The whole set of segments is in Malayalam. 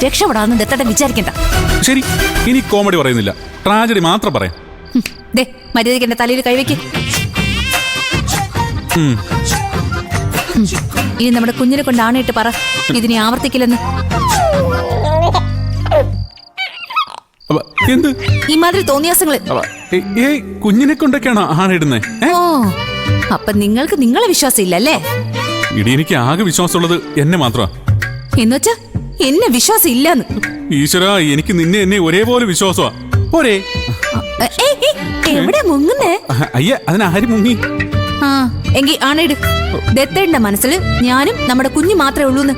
രക്ഷപ്പെടാന്ന് ദത്തേട്ടൻ വിചാരിക്കണ്ട. ശരി, ഇനി കോമഡി പറയുന്നില്ല, ട്രാജഡി മാത്രം പറയാം. ദേ മര്യാദയ്ക്ക് എന്റെ തലയിൽ കൈവയ്ക്ക്. ഇനി നമ്മുടെ കുഞ്ഞിനെ കൊണ്ട് ആണയിട്ട് പറ ഇതിനെ ആവർത്തിക്കില്ലെന്ന്. എന്ത് ഈ മാതിരി തോന്നിയാസങ്ങള് കുഞ്ഞിനെ കൊണ്ടൊക്കെയാണോ ആണിടുന്നേ? ഓ, അപ്പൊ നിങ്ങൾക്ക് നിങ്ങളെ വിശ്വാസം ഇല്ലല്ലേ? ഇടി, എനിക്ക് ആകെ വിശ്വാസമുള്ളത് എന്നെ മാത്രമാ. എന്നുവെച്ചാ എന്നെ വിശ്വാസം ഇല്ലാന്ന്? ഈശ്വര, എനിക്ക് നിന്നെ എന്നെ ഒരേപോലെ വിശ്വാസമാ. പോരേ? എവിടെ മുങ്ങുന്നേ? അയ്യ, അതിനാര് മുങ്ങി? ആ, എങ്കി ആണയിട്. ദത്തേട്ടന്റെ മനസ്സിൽ ഞാനും നമ്മുടെ കുഞ്ഞു മാത്രമേ ഉള്ളൂന്ന്.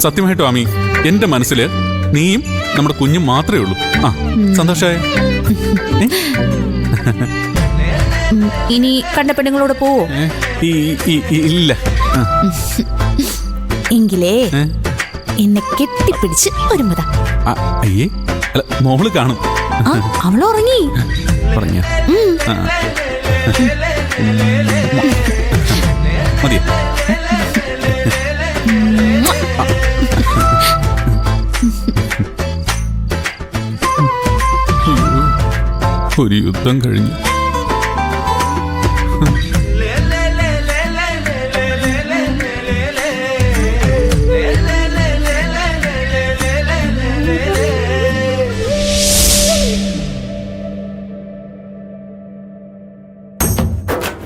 സത്യമായിട്ടും ആമി, എന്റെ മനസ്സില് നീയും നമ്മുടെ കുഞ്ഞും മാത്രമേ ഉള്ളൂ. ആ, സന്തോഷായ? ഇനി കണ്ട പെണ്ണുങ്ങളോട് പോവോ? ഇല്ല. എങ്കിലേ എന്നെ കെട്ടിപ്പിടിച്ച് ഒരുമത. അയ്യേ, അല്ല, മോള് കാണും. അവളുറങ്ങി. പറഞ്ഞ മതിയോ? ഒരു യുദ്ധം കഴിഞ്ഞു.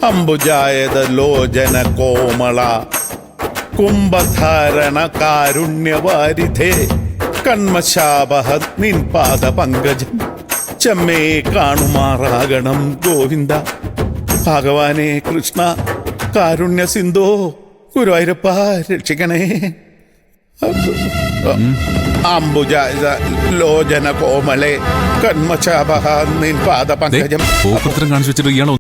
അംബുജായത ലോചന കോമള കുംഭധാരണ കാരുണ്യവാരിധേ കന്മശാപഹ നിൻ പാദ പങ്കജം ചെമ്മേ കാണുമാറാകണം ഗോവിന്ദ. ഭഗവാനെ കൃഷ്ണ കാരുണ്യ സിന്ധോ ഗുരുവായൂരപ്പ രക്ഷിക്കണേ. അംബുജായത ലോചന കോമളെ കന്മശാപഹ നിൻ പാദ പങ്കജം. കാണിച്ചു വെച്ചിട്ട് ഇയാളോ